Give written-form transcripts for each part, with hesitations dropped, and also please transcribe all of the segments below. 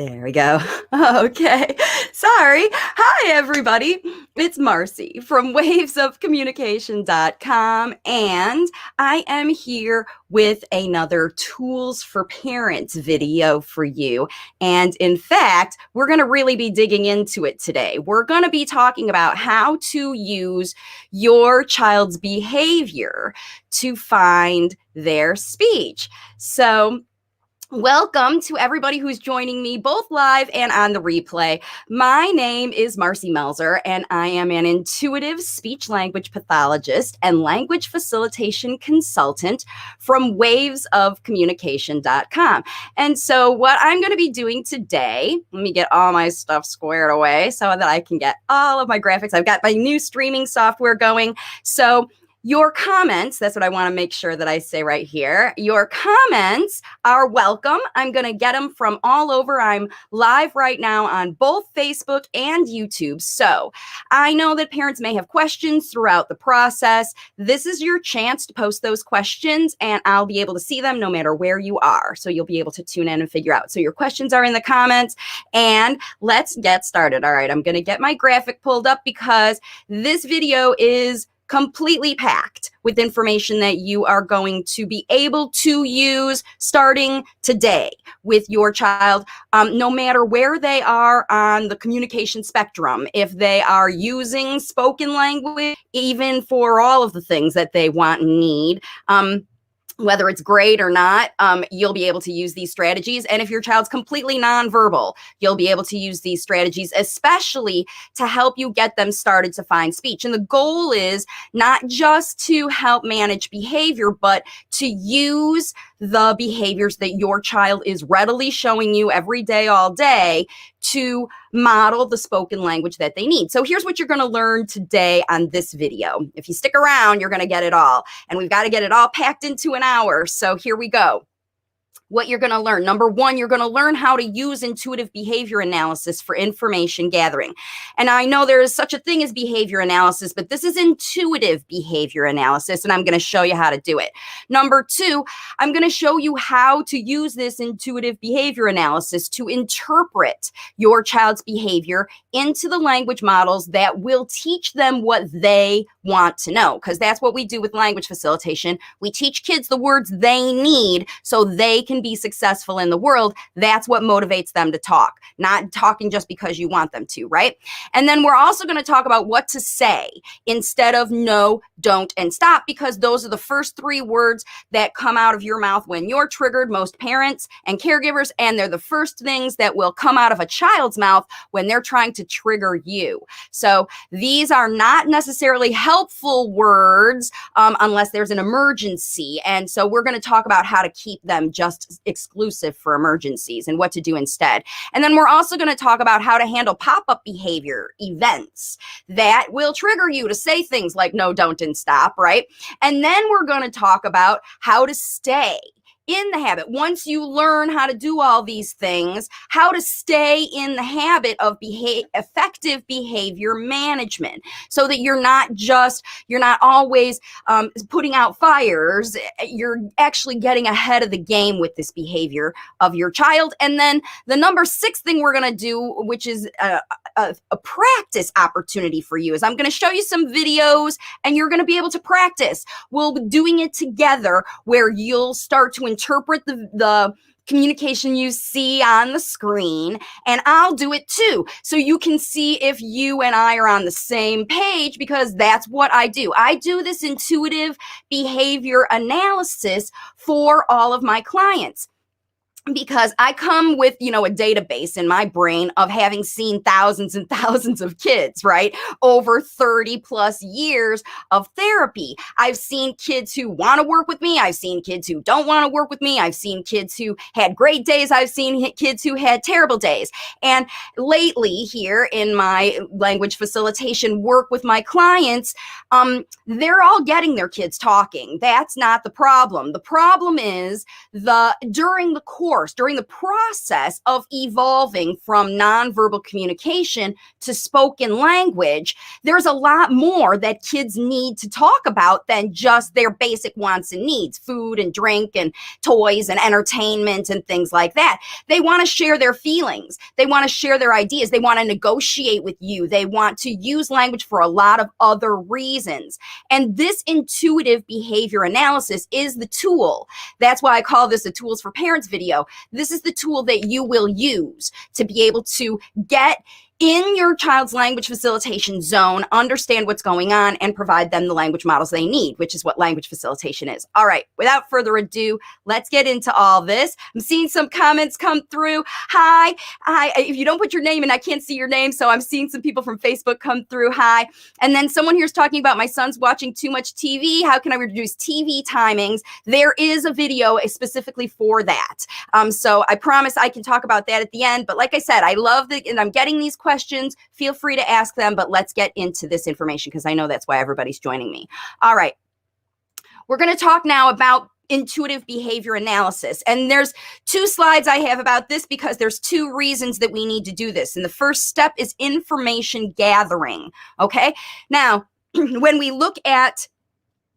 There we go. Okay. Sorry. Hi, everybody. It's Marcy from wavesofcommunication.com, and I am here with another Tools for Parents video for you. And in fact, we're going to really be digging into it today. We're going to be talking about how to use your child's behavior to find their speech. So, welcome to everybody who's joining me both live and on the replay. My name is Marcy Melzer, and I am an intuitive speech language pathologist and language facilitation consultant from wavesofcommunication.com. And so what I'm going to be doing today, let me get all my stuff squared away so that I can get all of my graphics. I've got my new streaming software going. So your comments, that's what I want to make sure that I say right here. Your comments are welcome. I'm going to get them from all over. I'm live right now on both Facebook and YouTube. So I know that parents may have questions throughout the process. This is your chance to post those questions, and I'll be able to see them no matter where you are. So you'll be able to tune in and figure out. So your questions are in the comments, and let's get started. All right, I'm going to get my graphic pulled up because this video is completely packed with information that you are going to be able to use starting today with your child, no matter where they are on the communication spectrum. If they are using spoken language, even for all of the things that they want and need, whether it's great or not, you'll be able to use these strategies. And if your child's completely nonverbal, you'll be able to use these strategies, especially to help you get them started to find speech. And the goal is not just to help manage behavior, but to use the behaviors that your child is readily showing you every day, all day, to model the spoken language that they need. So here's what you're going to learn today on this video. If you stick around, you're going to get it all. And we've got to get it all packed into an hour. So here we go. What you're going to learn. Number one, you're going to learn how to use intuitive behavior analysis for information gathering. And I know there is such a thing as behavior analysis, but this is intuitive behavior analysis, and I'm going to show you how to do it. Number two, I'm going to show you how to use this intuitive behavior analysis to interpret your child's behavior into the language models that will teach them what they want to know, because that's what we do with language facilitation. We teach kids the words they need so they can be successful in the world. That's what motivates them to talk, not talking just because you want them to, right? And then we're also going to talk about what to say instead of no, don't, and stop, because those are the first three words that come out of your mouth when you're triggered, most parents and caregivers, and they're the first things that will come out of a child's mouth when they're trying to trigger you. So these are not necessarily helpful words unless there's an emergency. And so we're going to talk about how to keep them just exclusive for emergencies and what to do instead. And then we're also going to talk about how to handle pop-up behavior events that will trigger you to say things like no, don't, and stop, right? And then we're going to talk about how to stay in the habit. Once you learn how to do all these things, how to stay in the habit of effective behavior management, so that you're not always putting out fires. You're actually getting ahead of the game with this behavior of your child. And then the number 6 thing we're going to do, which is a practice opportunity for you, is I'm going to show you some videos and you're going to be able to practice. We'll be doing it together where you'll start to interpret the communication you see on the screen, and I'll do it too. So you can see if you and I are on the same page, because that's what I do. I do this intuitive behavior analysis for all of my clients, because I come with, a database in my brain of having seen thousands and thousands of kids, right? Over 30 plus years of therapy. I've seen kids who want to work with me. I've seen kids who don't want to work with me. I've seen kids who had great days. I've seen kids who had terrible days. And lately here in my language facilitation work with my clients, they're all getting their kids talking. That's not the problem. The problem is during the course course, during the process of evolving from nonverbal communication to spoken language, there's a lot more that kids need to talk about than just their basic wants and needs, food and drink and toys and entertainment and things like that. They want to share their feelings. They want to share their ideas. They want to negotiate with you. They want to use language for a lot of other reasons. And this intuitive behavior analysis is the tool. That's why I call this a Tools for Parents video. This is the tool that you will use to be able to get in your child's language facilitation zone, understand what's going on, and provide them the language models they need, which is what language facilitation is. All right, without further ado, let's get into all this. I'm seeing some comments come through. Hi. If you don't put your name in, I can't see your name, so I'm seeing some people from Facebook come through. Hi. And then someone here's talking about my son's watching too much TV. How can I reduce TV timings? There is a video specifically for that. So I promise I can talk about that at the end. But like I said, I love that, and I'm getting these questions. Feel free to ask them, but let's get into this information because I know that's why everybody's joining me. All right. We're going to talk now about intuitive behavior analysis. And there's 2 slides I have about this because there's 2 reasons that we need to do this. And the first step is information gathering. Okay. Now, when we look at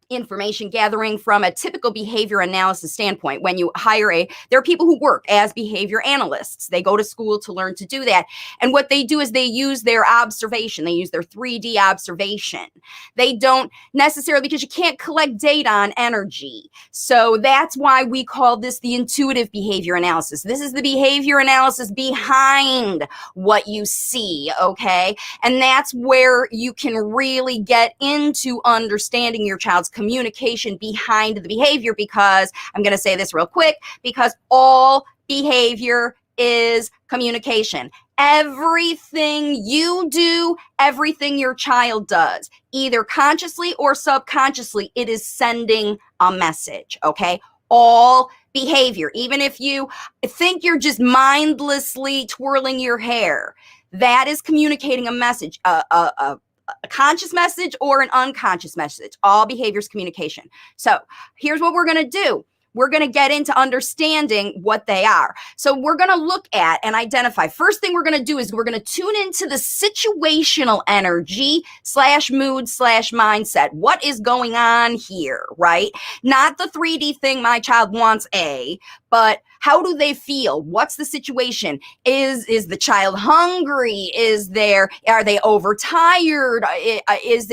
information gathering from a typical behavior analysis standpoint, when you hire there are people who work as behavior analysts. They go to school to learn to do that. And what they do is they use their observation. They use their 3D observation. They don't necessarily, because you can't collect data on energy. So that's why we call this the intuitive behavior analysis. This is the behavior analysis behind what you see, okay? And that's where you can really get into understanding your child's communication behind the behavior, because I'm going to say this real quick, because all behavior is communication. Everything you do, everything your child does, either consciously or subconsciously, it is sending a message, okay? All behavior, even if you think you're just mindlessly twirling your hair, that is communicating a message, a conscious message or an unconscious message. All behavior is communication. So here's what we're going to do. We're going to get into understanding what they are. So we're going to look at and identify. First thing we're going to do is we're going to tune into the situational energy / mood / mindset. What is going on here, right? Not the 3D thing, my child wants A, but how do they feel? What's the situation? Is the child hungry? Are they overtired? Is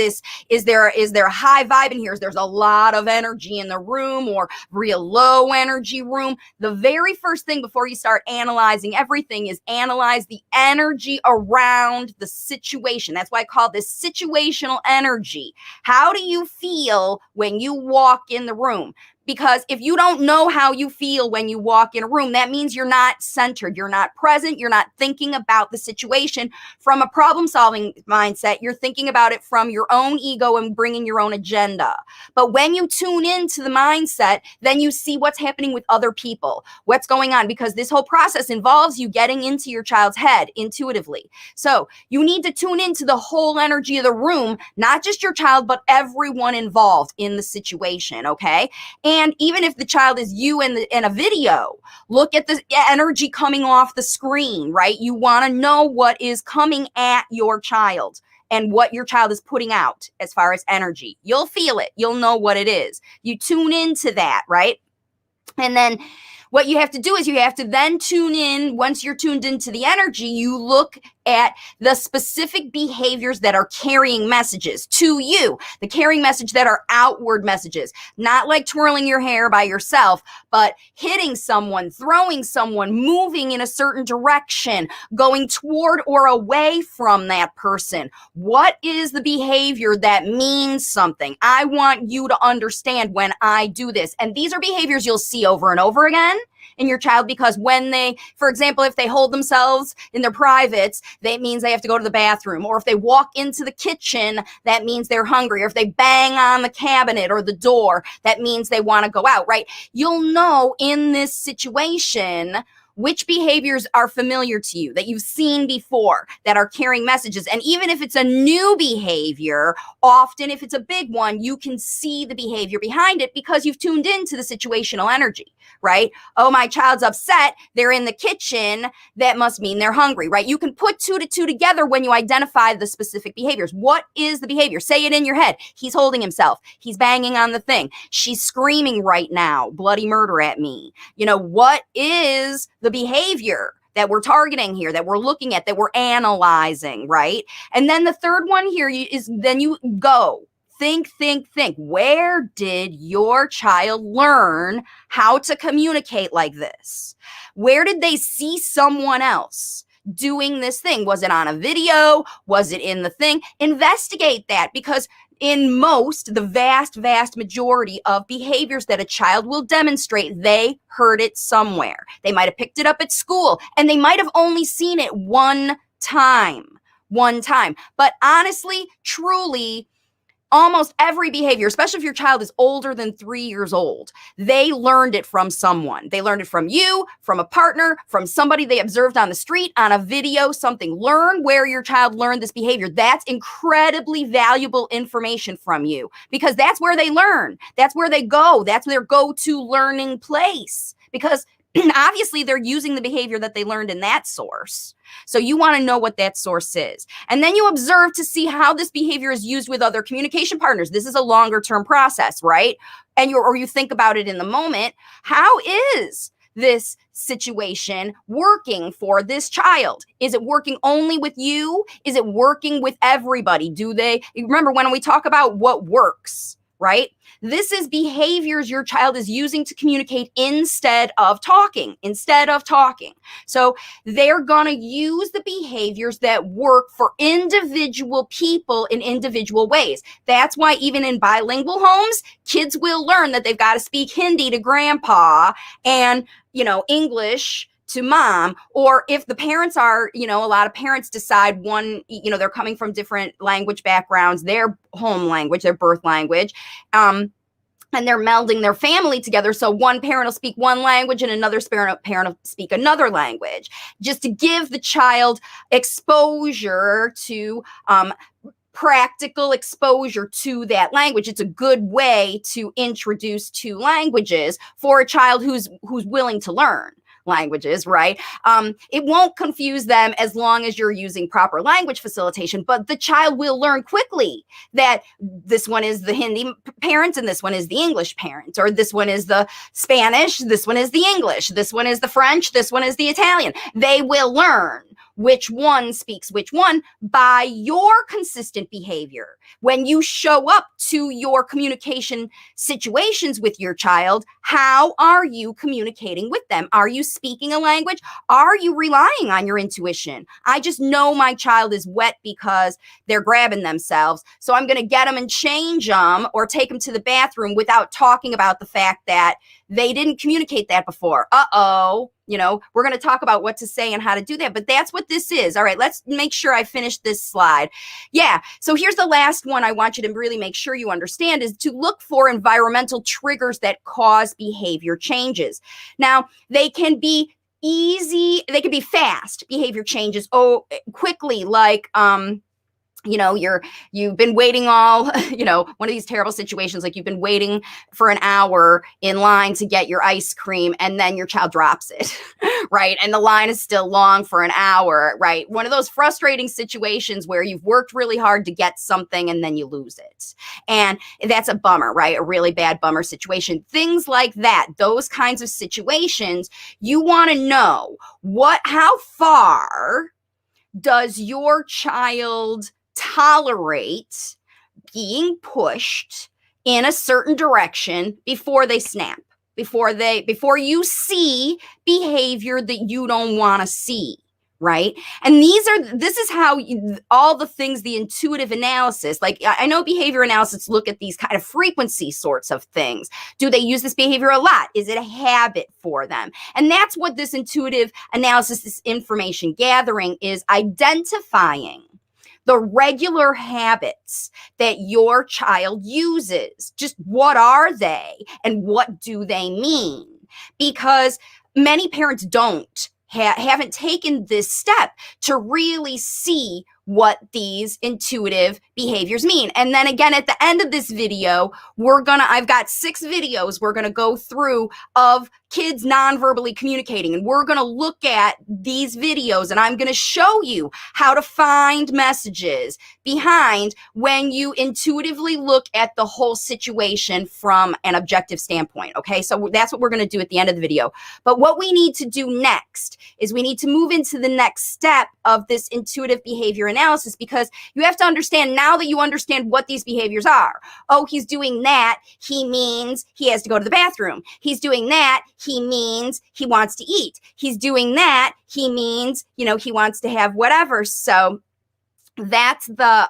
there a high vibe in here? There's a lot of energy in the room or real low energy room. The very first thing before you start analyzing everything is analyze the energy around the situation. That's why I call this situational energy. How do you feel when you walk in the room? Because if you don't know how you feel when you walk in a room, that means you're not centered, you're not present, you're not thinking about the situation from a problem-solving mindset. You're thinking about it from your own ego and bringing your own agenda. But when you tune into the mindset, then you see what's happening with other people, what's going on, because this whole process involves you getting into your child's head intuitively. So you need to tune into the whole energy of the room, not just your child, but everyone involved in the situation, okay? And even if the child is you in a video, look at the energy coming off the screen, right? You want to know what is coming at your child and what your child is putting out as far as energy. You'll feel it. You'll know what it is. You tune into that, right? And then what you have to do is you have to then tune in. Once you're tuned into the energy, you look at the specific behaviors that are carrying messages to you, the carrying message that are outward messages, not like twirling your hair by yourself, but hitting someone, throwing someone, moving in a certain direction, going toward or away from that person. What is the behavior that means something? I want you to understand when I do this. And these are behaviors you'll see over and over again in your child, because when they, for example, if they hold themselves in their privates, that means they have to go to the bathroom. Or if they walk into the kitchen, that means they're hungry. Or if they bang on the cabinet or the door, that means they want to go out, right? You'll know in this situation Which behaviors are familiar to you that you've seen before that are carrying messages? And even if it's a new behavior, often if it's a big one, you can see the behavior behind it because you've tuned into the situational energy, right? Oh, my child's upset. They're in the kitchen. That must mean they're hungry, right? You can put 2 to 2 together when you identify the specific behaviors. What is the behavior? Say it in your head. He's holding himself. He's banging on the thing. She's screaming right now, bloody murder at me. What is the behavior that we're targeting here, that we're looking at, that we're analyzing, right? And then the third one here is then you go. Think. Where did your child learn how to communicate like this? Where did they see someone else doing this thing? Was it on a video? Was it in the thing? Investigate that, because in the vast majority of behaviors that a child will demonstrate, they heard it somewhere. They might have picked it up at school, and they might have only seen it one time. But honestly, truly, almost every behavior, especially if your child is older than 3 years old, they learned it from someone. They learned it from you, from a partner, from somebody they observed on the street, on a video, something. Learn where your child learned this behavior. That's incredibly valuable information from you, because that's where they learn. That's where they go. That's their go-to learning place, because obviously they're using the behavior that they learned in that source. So you want to know what that source is. And then you observe to see how this behavior is used with other communication partners. This is a longer term process, right? And you think about it in the moment. How is this situation working for this child? Is it working only with you? Is it working with everybody? Remember when we talk about what works, right? This is behaviors your child is using to communicate instead of talking. So they're going to use the behaviors that work for individual people in individual ways. That's why even in bilingual homes, kids will learn that they've got to speak Hindi to grandpa and, English to mom. Or if the parents are, a lot of parents decide they're coming from different language backgrounds, their home language, their birth language, and they're melding their family together. So one parent will speak one language and another parent will speak another language, just to give the child exposure to practical exposure to that language. It's a good way to introduce 2 languages for a child who's willing to learn languages, right? It won't confuse them as long as you're using proper language facilitation, but the child will learn quickly that this one is the Hindi parent and this one is the English parent, or this one is the Spanish, this one is the English, this one is the French, this one is the Italian. They will learn which one speaks which one by your consistent behavior. When you show up to your communication situations with your child, how are you communicating with them? Are you speaking a language? Are you relying on your intuition? I just know my child is wet because they're grabbing themselves, so I'm going to get them and change them or take them to the bathroom without talking about the fact that they didn't communicate that before. We're going to talk about what to say and how to do that, but that's what this is. All right, let's make sure I finish this slide. Yeah, so here's the last one I want you to really make sure you understand, is to look for environmental triggers that cause behavior changes. Now, they can be fast behavior changes, quickly, like you've been waiting one of these terrible situations, like you've been waiting for an hour in line to get your ice cream and then your child drops it, right? And the line is still long for an hour, right? One of those frustrating situations where you've worked really hard to get something and then you lose it. And that's a bummer, right? A really bad bummer situation. Things like that, those kinds of situations, you want to know how far does your child tolerate being pushed in a certain direction before they snap, before you see behavior that you don't want to see, right? And this is how all the things, the intuitive analysis, like I know behavior analysis look at these kind of frequency sorts of things. Do they use this behavior a lot? Is it a habit for them? And that's what this intuitive analysis, this information gathering, is identifying the regular habits that your child uses. Just what are they and what do they mean? Because many parents haven't taken this step to really see what these intuitive behaviors mean. And then again, at the end of this video, I've got 6 videos we're gonna go through of kids non-verbally communicating. And we're gonna look at these videos and I'm gonna show you how to find messages behind when you intuitively look at the whole situation from an objective standpoint, okay? So that's what we're gonna do at the end of the video. But what we need to do next is we need to move into the next step of this intuitive behavior analysis, because you have to understand, now that you understand what these behaviors are. Oh, he's doing that, he means he has to go to the bathroom. He's doing that, he means he wants to eat. He's doing that, he means, he wants to have whatever. So that's the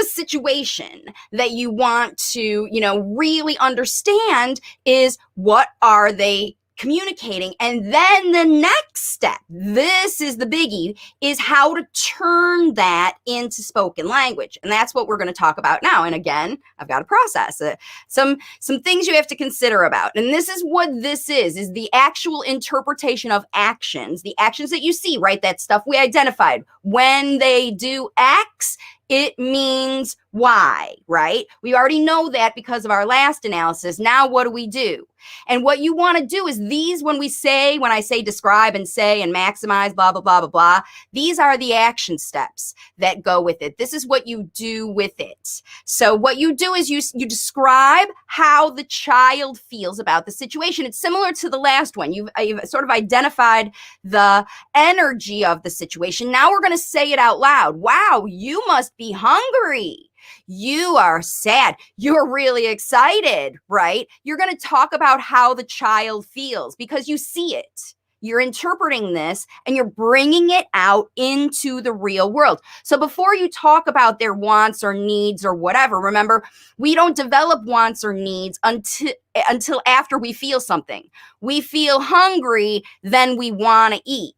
situation that you want to, really understand, is what are they communicating. And then the next step, this is the biggie, is how to turn that into spoken language. And that's what we're going to talk about now. And again, I've got a process, some things you have to consider about. And this is what this is the actual interpretation of actions, the actions that you see, right? That stuff we identified. When they do X, it means Y, right? We already know that because of our last analysis. Now, what do we do? And what you want to do is these, when I say describe and say and maximize, blah, blah, blah, blah, blah, these are the action steps that go with it. This is what you do with it. So what you do is you describe how the child feels about the situation. It's similar to the last one. You've sort of identified the energy of the situation. Now we're going to say it out loud. Wow, you must be hungry. You are sad. You're really excited, right? You're going to talk about how the child feels because you see it. You're interpreting this and you're bringing it out into the real world. So before you talk about their wants or needs or whatever, remember, we don't develop wants or needs until after we feel something. We feel hungry, then we want to eat.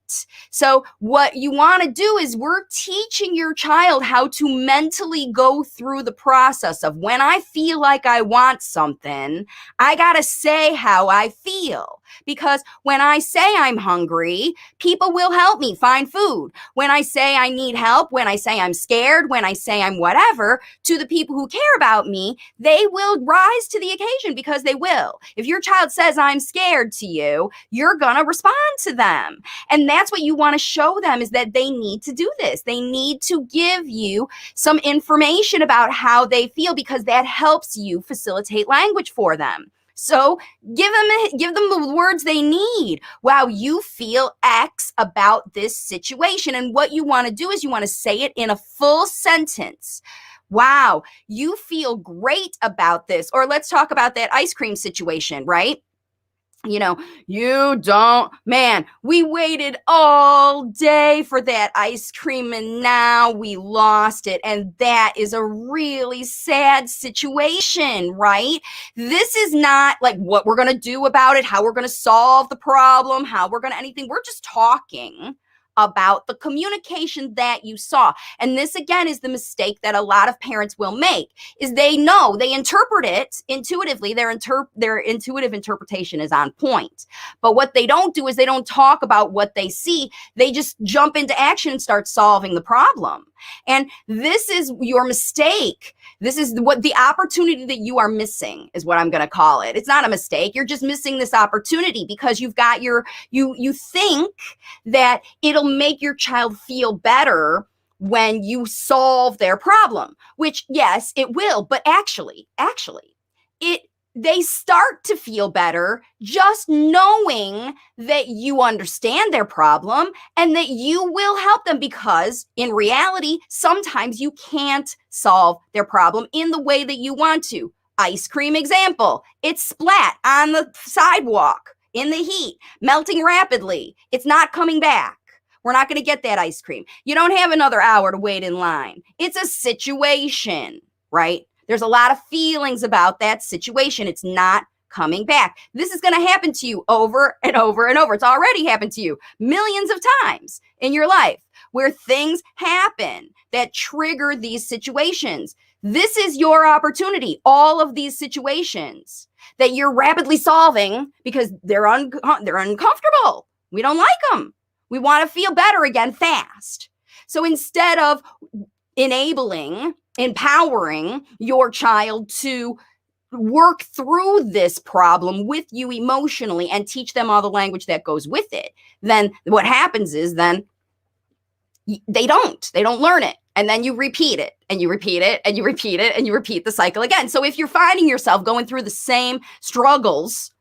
So what you want to do is we're teaching your child how to mentally go through the process of, when I feel like I want something, I got to say how I feel. Because when I say I'm hungry, people will help me find food. When I say I need help, when I say I'm scared, when I say I'm whatever, to the people who care about me, they will rise to the occasion because they will. If your child says I'm scared to you, you're going to respond to them. And that's what you want to show them, is that they need to do this. They need to give you some information about how they feel, because that helps you facilitate language for them. So give them the words they need. Wow, you feel X about this situation. And what you want to do is you want to say it in a full sentence. Wow, you feel great about this. Or let's talk about that ice cream situation, right? You don't, man, we waited all day for that ice cream and now we lost it. And that is a really sad situation, right? This is not like what we're going to do about it, how we're going to solve the problem, how we're going to anything. We're just talking about the communication that you saw. And this, again, is the mistake that a lot of parents will make, is they interpret it intuitively. Their intuitive interpretation is on point. But what they don't do is they don't talk about what they see. They just jump into action and start solving the problem. And this is your mistake. This is what the opportunity that you are missing, is what I'm going to call it. It's not a mistake. You're just missing this opportunity because you've got you think that it'll make your child feel better when you solve their problem, which, yes, it will. But actually, they start to feel better just knowing that you understand their problem and that you will help them, because in reality, sometimes you can't solve their problem in the way that you want to. Ice cream example, it's splat on the sidewalk in the heat, melting rapidly. It's not coming back. We're not going to get that ice cream. You don't have another hour to wait in line. It's a situation, right? There's a lot of feelings about that situation. It's not coming back. This is going to happen to you over and over and over. It's already happened to you millions of times in your life. where things happen that trigger these situations. This is your opportunity. All of these situations that you're rapidly solving because they're uncomfortable. We don't like them. We want to feel better again fast. So instead of empowering your child to work through this problem with you emotionally and teach them all the language that goes with it, then what happens is then they don't learn it. And then you repeat it and you repeat it and you repeat it and you repeat the cycle again. So if you're finding yourself going through the same struggles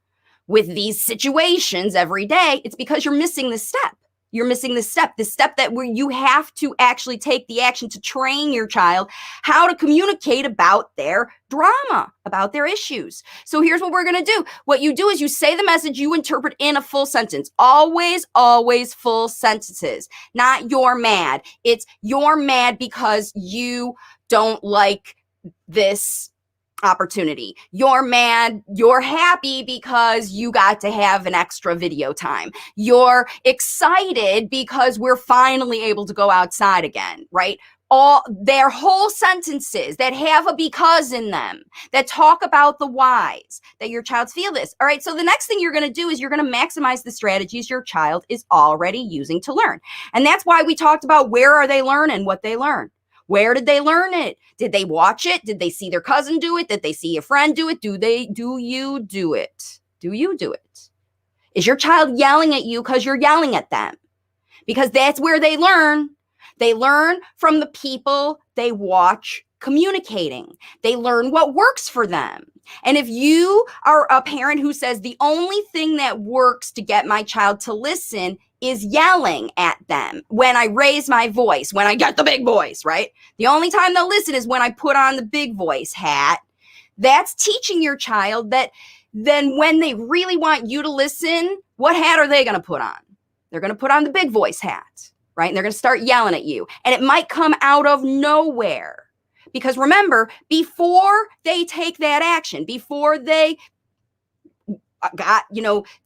with these situations every day, it's because you're missing this step. You're missing this step that where you have to actually take the action to train your child how to communicate about their drama, about their issues. So here's what we're going to do. What you do is you say the message, you interpret in a full sentence. Always, always full sentences. Not you're mad. It's you're mad because you don't like this opportunity. You're mad. You're happy because you got to have an extra video time. You're excited because we're finally able to go outside again, right? All their whole sentences that have a because in them, that talk about the whys, that your child feel this. All right. So the next thing you're going to do is you're going to maximize the strategies your child is already using to learn. And that's why we talked about where are they learning what they learn. Where did they learn it? Did they watch it? Did they see their cousin do it? Did they see a friend do it? Do you do it? Do you do it? Is your child yelling at you because you're yelling at them? Because that's where they learn. They learn from the people they watch communicating. They learn what works for them. And if you are a parent who says the only thing that works to get my child to listen is yelling at them when I raise my voice, when I get the big voice, right? The only time they'll listen is when I put on the big voice hat. That's teaching your child that then when they really want you to listen, what hat are they going to put on? They're going to put on the big voice hat, right? And they're going to start yelling at you. And it might come out of nowhere. Because remember, before they take that action, before they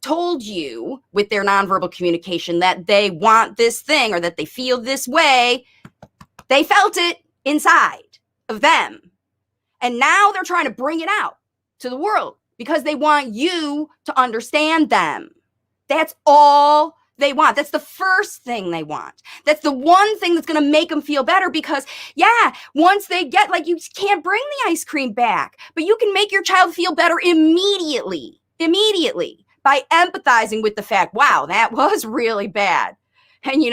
told you with their nonverbal communication that they want this thing or that they feel this way, they felt it inside of them. And now they're trying to bring it out to the world because they want you to understand them. That's all they want. That's the first thing they want. That's the one thing that's going to make them feel better because, once they get, you can't bring the ice cream back, but you can make your child feel better immediately by empathizing with the fact, wow, that was really bad. And,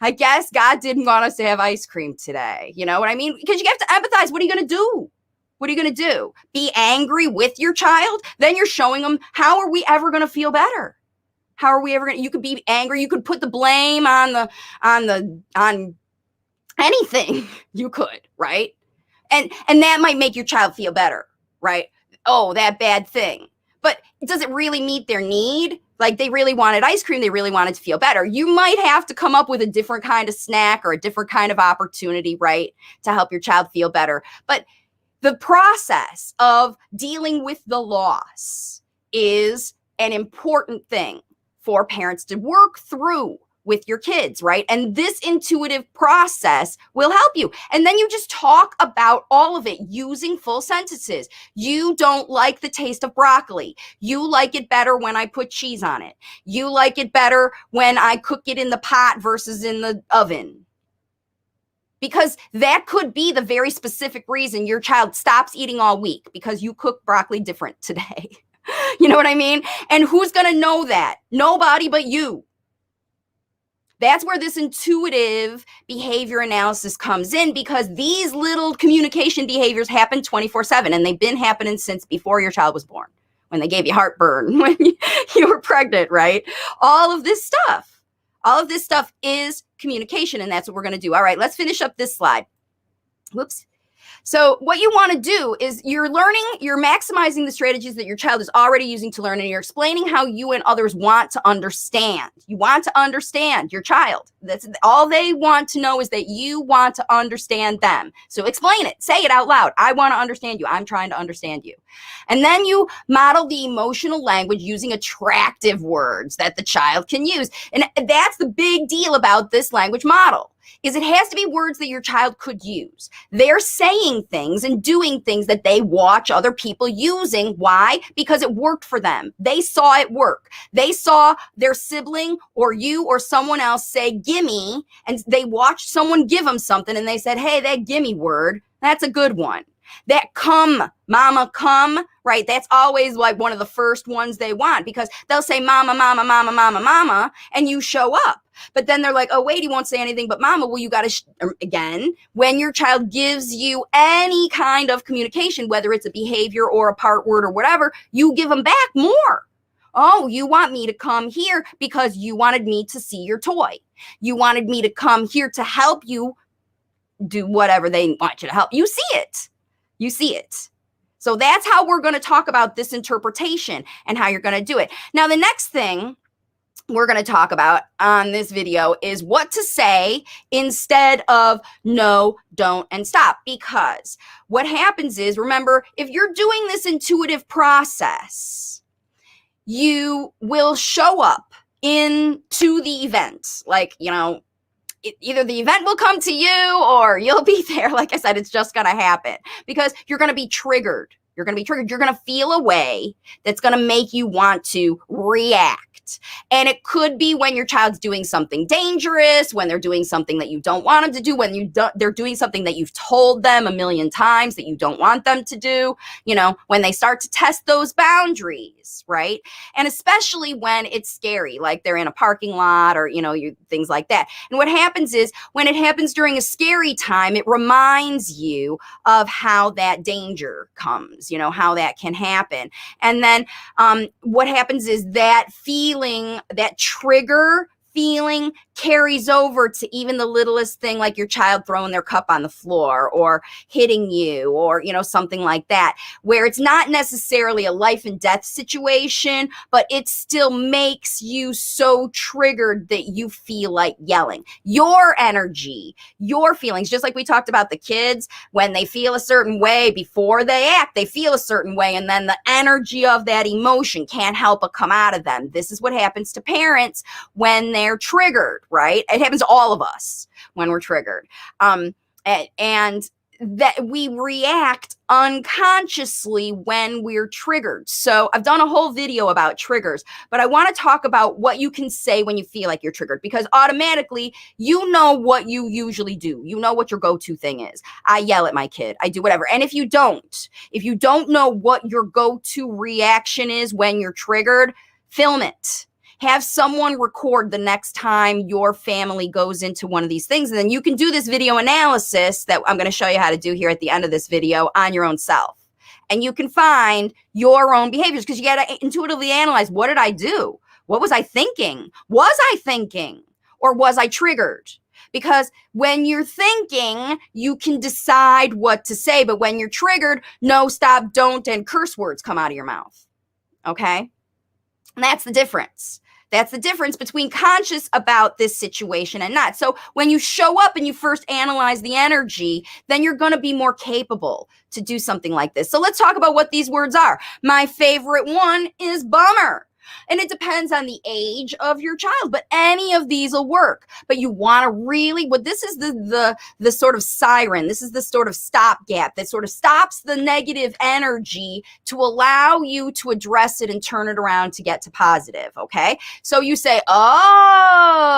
I guess God didn't want us to have ice cream today. You know what I mean? Because you have to empathize. What are you going to do? What are you going to do? Be angry with your child? Then you're showing them, how are we ever going to feel better? How are we ever going to, you could be angry. You could put the blame on anything you could, right? And that might make your child feel better, right? Oh, that bad thing. But does it really meet their need? Like they really wanted ice cream. They really wanted to feel better. You might have to come up with a different kind of snack or a different kind of opportunity, right? To help your child feel better. But the process of dealing with the loss is an important thing for parents to work through with your kids, right? And this intuitive process will help you. And then you just talk about all of it using full sentences. You don't like the taste of broccoli. You like it better when I put cheese on it. You like it better when I cook it in the pot versus in the oven. Because that could be the very specific reason your child stops eating all week because you cook broccoli different today. You know what I mean? And who's going to know that? Nobody but you. That's where this intuitive behavior analysis comes in because these little communication behaviors happen 24/7 and they've been happening since before your child was born, when they gave you heartburn, when you were pregnant, right? All of this stuff is communication, and that's what we're going to do. All right, let's finish up this slide. Whoops. So what you want to do is you're maximizing the strategies that your child is already using to learn, and you're explaining how you and others want to understand. You want to understand your child. That's all they want to know, is that you want to understand them. So explain it. Say it out loud. I want to understand you. I'm trying to understand you. And then you model the emotional language using attractive words that the child can use. And that's the big deal about this language model, is it has to be words that your child could use. They're saying things and doing things that they watch other people using. Why? Because it worked for them. They saw it work. They saw their sibling or you or someone else say gimme, and they watched someone give them something, and they said, hey, that gimme word, that's a good one. That come, mama, come, right? That's always like one of the first ones they want, because they'll say mama, mama, mama, mama, mama, and you show up. But then they're like, oh, wait, he won't say anything but mama. Well, you got to, again, when your child gives you any kind of communication, whether it's a behavior or a part word or whatever, you give them back more. Oh, you want me to come here because you wanted me to see your toy. You wanted me to come here to help you do whatever they want you to help. You see it. You see it. So that's how we're going to talk about this interpretation and how you're going to do it. Now, the next thing we're going to talk about on this video is what to say instead of no, don't, and stop. Because what happens is, remember, if you're doing this intuitive process, you will show up into the event. Like, you know, either the event will come to you or you'll be there. Like I said, it's just going to happen because you're going to be triggered. You're going to be triggered. You're going to feel a way that's going to make you want to react. And it could be when your child's doing something dangerous, when they're doing something that you don't want them to do, when they're doing something that you've told them a million times that you don't want them to do, you know, when they start to test those boundaries, right? And especially when it's scary, like they're in a parking lot or, you know, things like that. And what happens is when it happens during a scary time, it reminds you of how that danger comes, you know, how that can happen. And then what happens is that feeling, that trigger feeling carries over to even the littlest thing, like your child throwing their cup on the floor or hitting you or, you know, something like that, where it's not necessarily a life and death situation, but it still makes you so triggered that you feel like yelling. Your energy, your feelings, just like we talked about the kids, when they feel a certain way before they act, they feel a certain way, and then the energy of that emotion can't help but come out of them. This is what happens to parents when they're triggered, right? It happens to all of us when we're triggered. And that we react unconsciously when we're triggered. So I've done a whole video about triggers, but I want to talk about what you can say when you feel like you're triggered, because automatically you know what you usually do. You know what your go-to thing is. I yell at my kid. I do whatever. And if you don't know what your go-to reaction is when you're triggered, film it. Have someone record the next time your family goes into one of these things. And then you can do this video analysis that I'm going to show you how to do here at the end of this video on your own self. And you can find your own behaviors, because you got to intuitively analyze, what did I do? What was I thinking? Was I thinking, or was I triggered? Because when you're thinking, you can decide what to say. But when you're triggered, no, stop, don't, and curse words come out of your mouth. Okay? And that's the difference. That's the difference between conscious about this situation and not. So when you show up and you first analyze the energy, then you're going to be more capable to do something like this. So let's talk about what these words are. My favorite one is bummer. And it depends on the age of your child, but any of these will work. But you want to really, this is the sort of siren. This is the sort of stopgap that sort of stops the negative energy to allow you to address it and turn it around to get to positive. Okay. So you say, oh,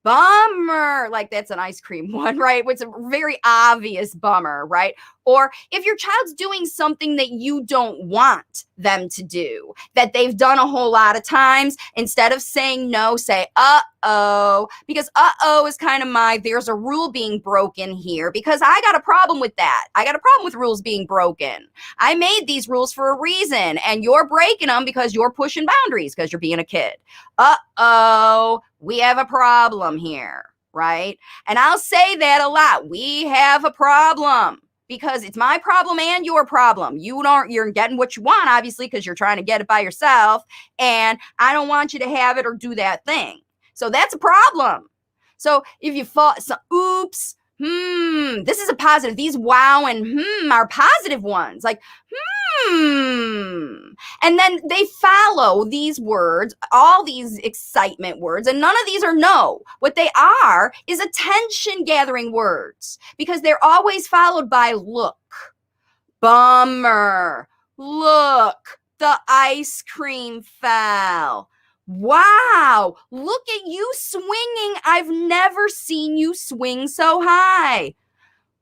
bummer. Like that's an ice cream one, right? It's a very obvious bummer, right? Or if your child's doing something that you don't want them to do, that they've done a whole lot of times, instead of saying no, say, uh-oh, because uh-oh is kind of there's a rule being broken here, because I got a problem with that. I got a problem with rules being broken. I made these rules for a reason, and you're breaking them because you're pushing boundaries because you're being a kid. Uh-oh, we have a problem here. right? And I'll say that a lot. We have a problem because it's my problem and your problem. You're getting what you want, obviously, because you're trying to get it by yourself. And I don't want you to have it or do that thing. So that's a problem. So if you fall, oops, this is a positive. These wow and are positive ones. Like, and then they follow these words, all these excitement words, and none of these are no. What they are is attention gathering words because they're always followed by look, bummer, look, the ice cream fell. Wow, look at you swinging. I've never seen you swing so high.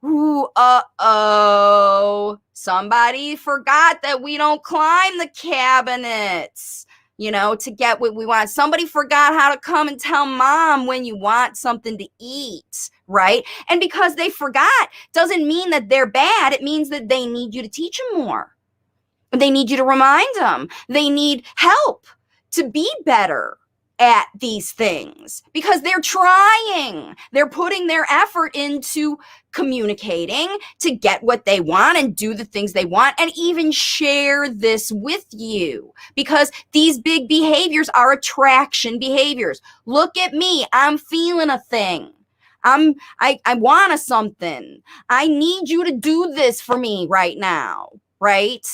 Ooh, uh-oh. Somebody forgot that we don't climb the cabinets, to get what we want. Somebody forgot how to come and tell mom when you want something to eat, right? And because they forgot doesn't mean that they're bad. It means that they need you to teach them more. They need you to remind them. They need help to be better at these things because they're trying. They're putting their effort into communicating to get what they want and do the things they want and even share this with you because these big behaviors are attraction behaviors. Look at me. I'm feeling a thing. I want something. I need you to do this for me right now, right?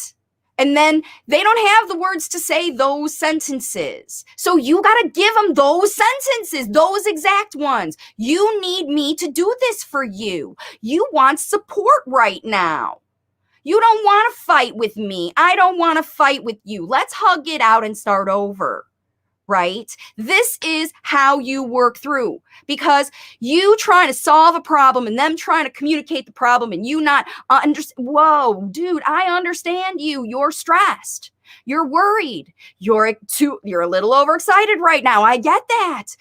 And then they don't have the words to say those sentences. So you got to give them those sentences, those exact ones. You need me to do this for you. You want support right now. You don't want to fight with me. I don't want to fight with you. Let's hug it out and start over. Right? This is how you work through because you trying to solve a problem and them trying to communicate the problem and you not understand. Whoa, dude, I understand you. You're stressed. You're worried. You're a little overexcited right now. I get that.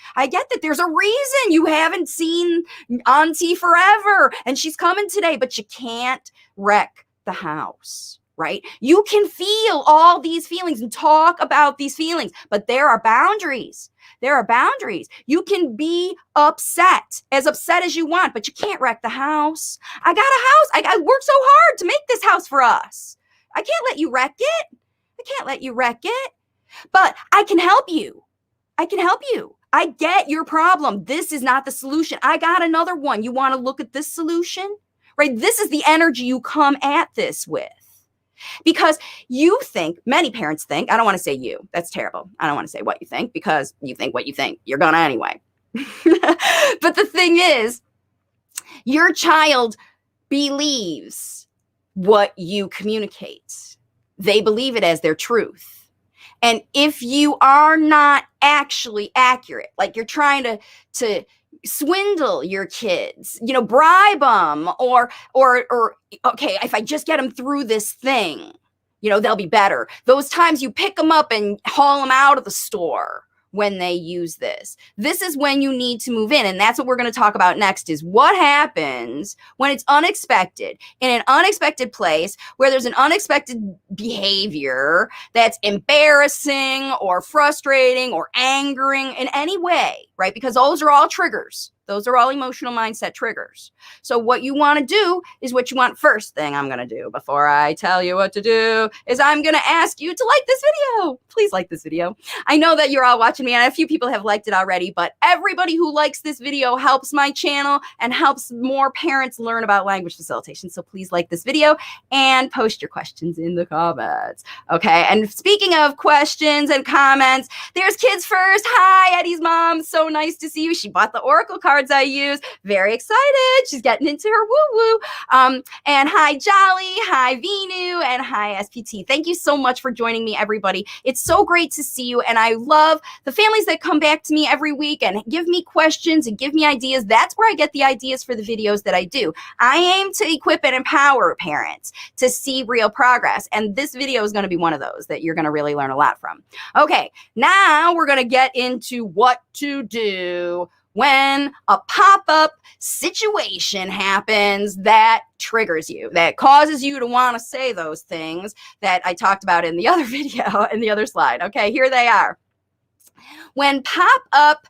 There's a reason you haven't seen Auntie forever and she's coming today, but you can't wreck the house. Right? You can feel all these feelings and talk about these feelings, but there are boundaries. You can be upset as you want, but you can't wreck the house. I got a house. I worked so hard to make this house for us. I can't let you wreck it. But I can help you. I get your problem. This is not the solution. I got another one. You want to look at this solution? Right? This is the energy you come at this with. Because many parents think, I don't want to say you, that's terrible. I don't want to say what you think because you think what you think. You're gonna anyway. But the thing is, your child believes what you communicate. They believe it as their truth. And if you are not actually accurate, like you're trying to swindle your kids, bribe them or okay, if I just get them through this thing, they'll be better. Those times you pick them up and haul them out of the store when they use this. This is when you need to move in. And that's what we're going to talk about next is what happens when it's unexpected in an unexpected place where there's an unexpected behavior that's embarrassing or frustrating or angering in any way, right? Because those are all triggers. Those are all emotional mindset triggers. So what you want to do is what you want. First thing I'm going to do before I tell you what to do is I'm going to ask you to like this video. Please like this video. I know that you're all watching me and a few people have liked it already, but everybody who likes this video helps my channel and helps more parents learn about language facilitation. So please like this video and post your questions in the comments. Okay. And speaking of questions and comments, there's Kids First. Hi, Eddie's mom. So nice to see you. She bought the Oracle cards I use. Very excited. She's getting into her woo-woo. And hi, Jolly. Hi, Vinu. And hi, SPT. Thank you so much for joining me, everybody. It's so great to see you. And I love the families that come back to me every week and give me questions and give me ideas. That's where I get the ideas for the videos that I do. I aim to equip and empower parents to see real progress. And this video is going to be one of those that you're going to really learn a lot from. Okay, now we're going to get into what to do when a pop-up situation happens that triggers you, that causes you to want to say those things that I talked about in the other video, in the other slide. Okay, here they are. When pop-up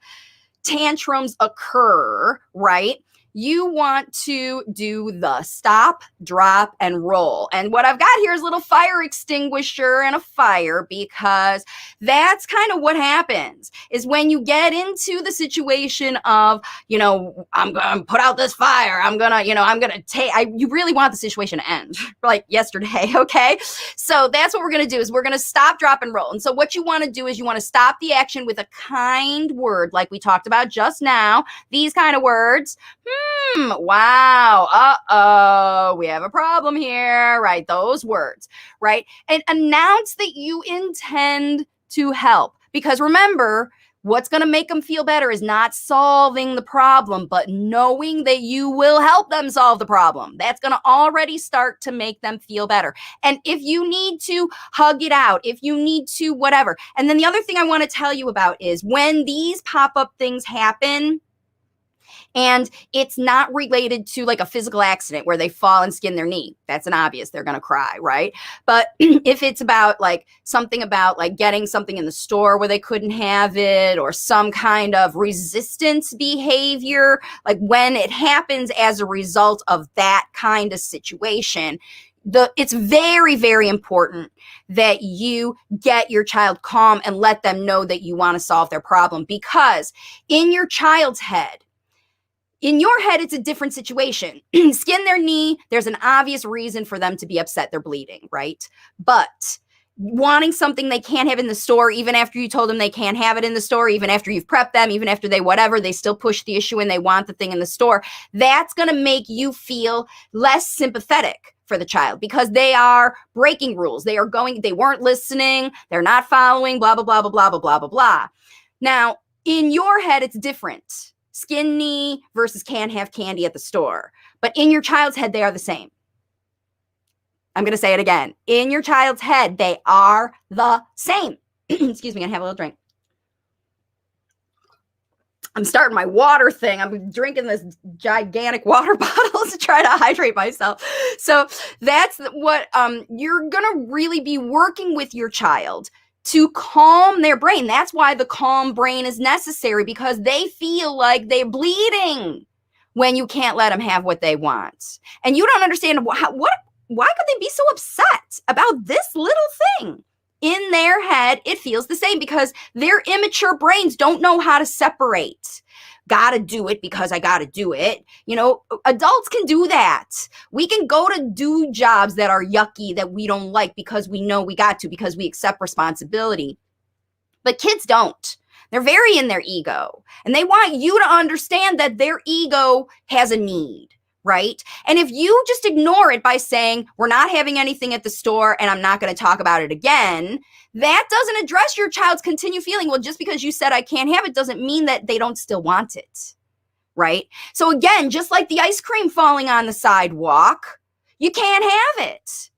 tantrums occur, right? You want to do the stop, drop, and roll. And what I've got here is a little fire extinguisher and a fire, because that's kind of what happens is when you get into the situation of, I'm going to put out this fire. I'm going to take, you really want the situation to end like yesterday. Okay. So that's what we're going to do is we're going to stop, drop, and roll. And so what you want to do is you want to stop the action with a kind word, like we talked about just now, these kind of words. Wow, uh-oh, we have a problem here, right? Those words, right? And announce that you intend to help. Because remember, what's going to make them feel better is not solving the problem, but knowing that you will help them solve the problem. That's going to already start to make them feel better. And if you need to hug it out, if you need to whatever. And then the other thing I want to tell you about is when these pop-up things happen, and it's not related to like a physical accident where they fall and skin their knee. That's an obvious, they're going to cry, right? But if it's about like something about like getting something in the store where they couldn't have it, or some kind of resistance behavior, like when it happens as a result of that kind of situation, it's very, very important that you get your child calm and let them know that you want to solve their problem, because in your child's head, in your head, it's a different situation. Skin their knee, there's an obvious reason for them to be upset. They're bleeding, right? But wanting something they can't have in the store, even after you told them they can't have it in the store, even after you've prepped them, even after they whatever, they still push the issue and they want the thing in the store. That's going to make you feel less sympathetic for the child, because they are breaking rules. They weren't listening. They're not following, blah, blah, blah, blah, blah, blah, blah, blah, blah. Now, in your head, it's different. Skin knee versus can't have candy at the store. But in your child's head, they are the same. I'm going to say it again. In your child's head, they are the same. Excuse me, I have a little drink. I'm starting my water thing. I'm drinking this gigantic water bottle to try to hydrate myself. So that's what you're going to really be working with your child to calm their brain. That's why the calm brain is necessary, because they feel like they're bleeding when you can't let them have what they want. And you don't understand why could they be so upset about this little thing? In their head, it feels the same, because their immature brains don't know how to separate. Gotta do it because I gotta do it. Adults can do that. We can go to do jobs that are yucky, that we don't like, because we know we got to, because we accept responsibility. But kids don't. They're very in their ego, and they want you to understand that their ego has a need, right? And if you just ignore it by saying, we're not having anything at the store and I'm not going to talk about it again, that doesn't address your child's continued feeling. Well, just because you said I can't have it doesn't mean that they don't still want it, right? So again, just like the ice cream falling on the sidewalk, you can't have it.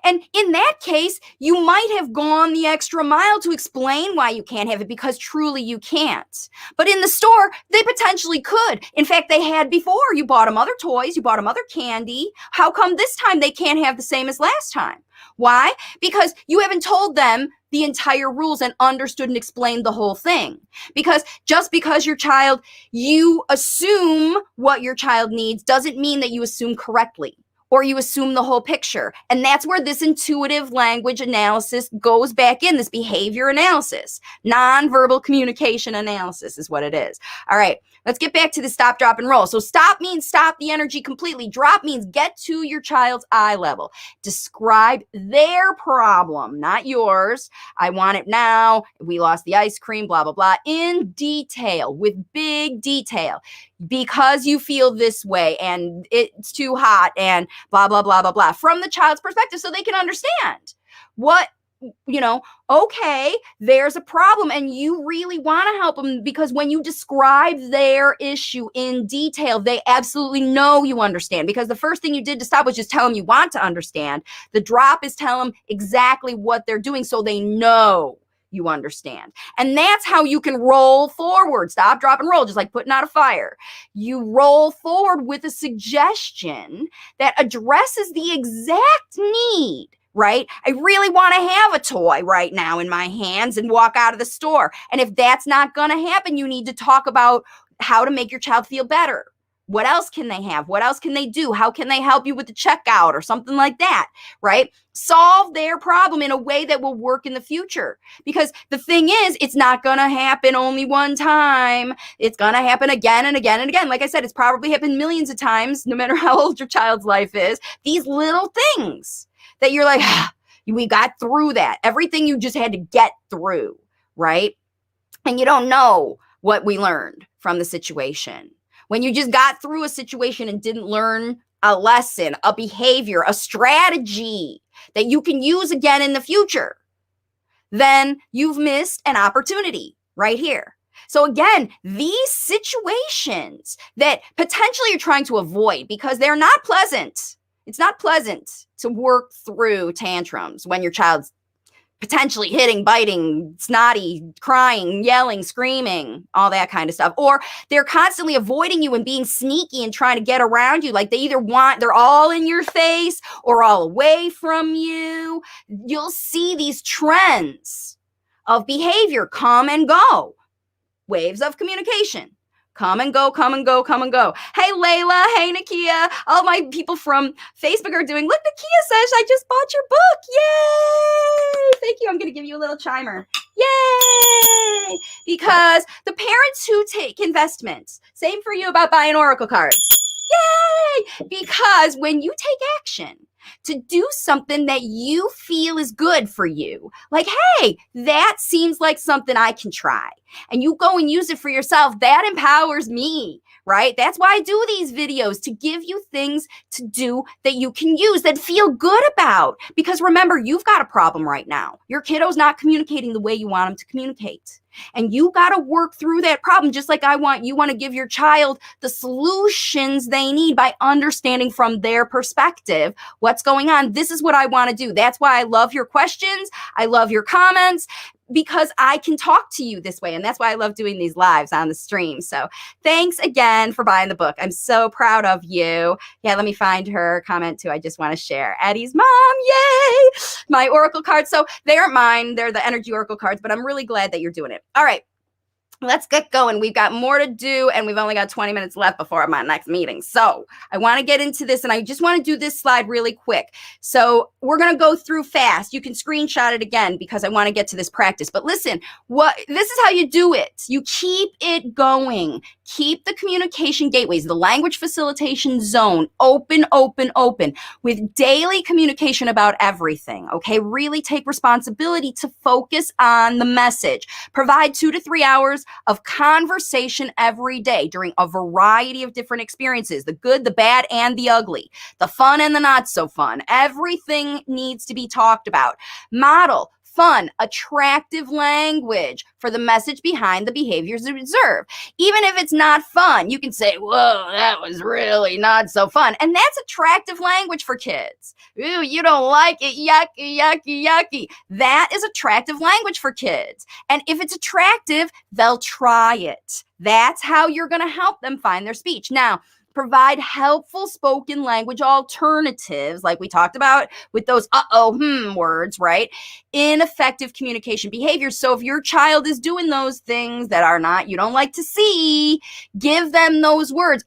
And in that case, you might have gone the extra mile to explain why you can't have it, because truly you can't. But in the store, they potentially could. In fact, they had before. You bought them other toys, you bought them other candy. How come this time they can't have the same as last time? Why? Because you haven't told them the entire rules and understood and explained the whole thing. Because just because you assume what your child needs doesn't mean that you assume correctly, or you assume the whole picture. And that's where this intuitive language analysis goes back in, this behavior analysis. Nonverbal communication analysis is what it is. All right, let's get back to the stop, drop, and roll. So stop means stop the energy completely. Drop means get to your child's eye level. Describe their problem, not yours. I want it now. We lost the ice cream, blah, blah, blah, in detail, with big detail. Because you feel this way and it's too hot and blah, blah, blah, blah, blah, from the child's perspective, so they can understand what, okay, there's a problem and you really want to help them, because when you describe their issue in detail, they absolutely know you understand, because the first thing you did to stop was just tell them you want to understand. The drop is tell them exactly what they're doing so they know you understand. And that's how you can roll forward. Stop, drop, and roll, just like putting out a fire. You roll forward with a suggestion that addresses the exact need right? I really want to have a toy right now in my hands and walk out of the store. And if that's not going to happen, you need to talk about how to make your child feel better. What else can they have? What else can they do? How can they help you with the checkout or something like that, right? Solve their problem in a way that will work in the future. Because the thing is, it's not going to happen only one time. It's going to happen again and again and again. Like I said, it's probably happened millions of times, no matter how old your child's life is. These little things that you're like, we got through that. Everything you just had to get through, right? And you don't know what we learned from the situation. When you just got through a situation and didn't learn a lesson, a behavior, a strategy that you can use again in the future, then you've missed an opportunity right here. So again, these situations that potentially you're trying to avoid because they're not pleasant. It's not pleasant to work through tantrums when your child's potentially hitting, biting, snotty, crying, yelling, screaming, all that kind of stuff. Or they're constantly avoiding you and being sneaky and trying to get around you. Like they're all in your face or all away from you. You'll see these trends of behavior come and go. Waves of communication. Come and go, come and go, come and go. Hey, Layla. Hey, Nakia. All my people from Facebook are doing, look, Nakia says, I just bought your book. Yay. Thank you. I'm going to give you a little chimer. Yay. Because the parents who take investments, same for you about buying Oracle cards. Yay. Because when you take action to do something that you feel is good for you, like, hey, that seems like something I can try, and you go and use it for yourself, that empowers me, right? That's why I do these videos, to give you things to do that you can use, that feel good about. Because remember, you've got a problem right now. Your kiddo's not communicating the way you want them to communicate. And you got to work through that problem, just like you want to give your child the solutions they need by understanding from their perspective what's going on. This is what I want to do. That's why I love your questions. I love your comments, because I can talk to you this way. And that's why I love doing these lives on the stream. So thanks again for buying the book. I'm so proud of you. Yeah, let me find her comment too. I just want to share. Eddie's mom, yay! My Oracle cards. So they aren't mine. They're the energy Oracle cards, but I'm really glad that you're doing it. All right. Let's get going. We've got more to do, and we've only got 20 minutes left before my next meeting. So I want to get into this, and I just want to do this slide really quick. So we're going to go through fast. You can screenshot it again because I want to get to this practice. But listen, this is how you do it. You keep it going. Keep the communication gateways, the language facilitation zone open, open, open, with daily communication about everything, okay? Really take responsibility to focus on the message. Provide 2 to 3 hours of conversation every day during a variety of different experiences, the good, the bad, and the ugly, the fun and the not so fun. Everything needs to be talked about. Model fun, attractive language for the message behind the behaviors observed. Even if it's not fun, you can say, whoa, that was really not so fun. And that's attractive language for kids. Ooh, you don't like it, yucky, yucky, yucky. That is attractive language for kids. And if it's attractive, they'll try it. That's how you're going to help them find their speech. Now, provide helpful spoken language alternatives, like we talked about with those words, right? Ineffective communication behaviors. So if your child is doing those things that you don't like to see, give them those words,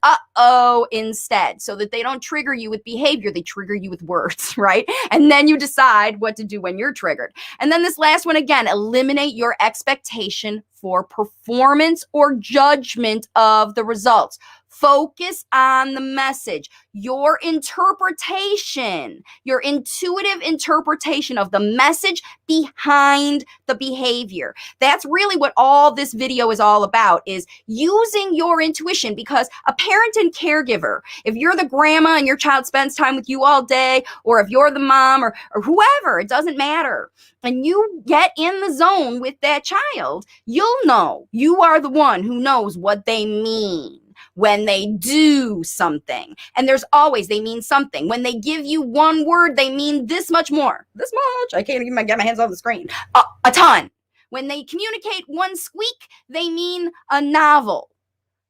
instead, so that they don't trigger you with behavior, they trigger you with words, right? And then you decide what to do when you're triggered. And then this last one, again, eliminate your expectation for performance or judgment of the results. Focus on the message, your interpretation, your intuitive interpretation of the message behind the behavior. That's really what all this video is all about, is using your intuition. Because a parent and caregiver, if you're the grandma and your child spends time with you all day, or if you're the mom or whoever, it doesn't matter, and you get in the zone with that child, you'll know. You are the one who knows what they mean when they do something. And they mean something. When they give you one word, they mean this much more. This much. I can't even get my hands on the screen. A ton. When they communicate one squeak, they mean a novel,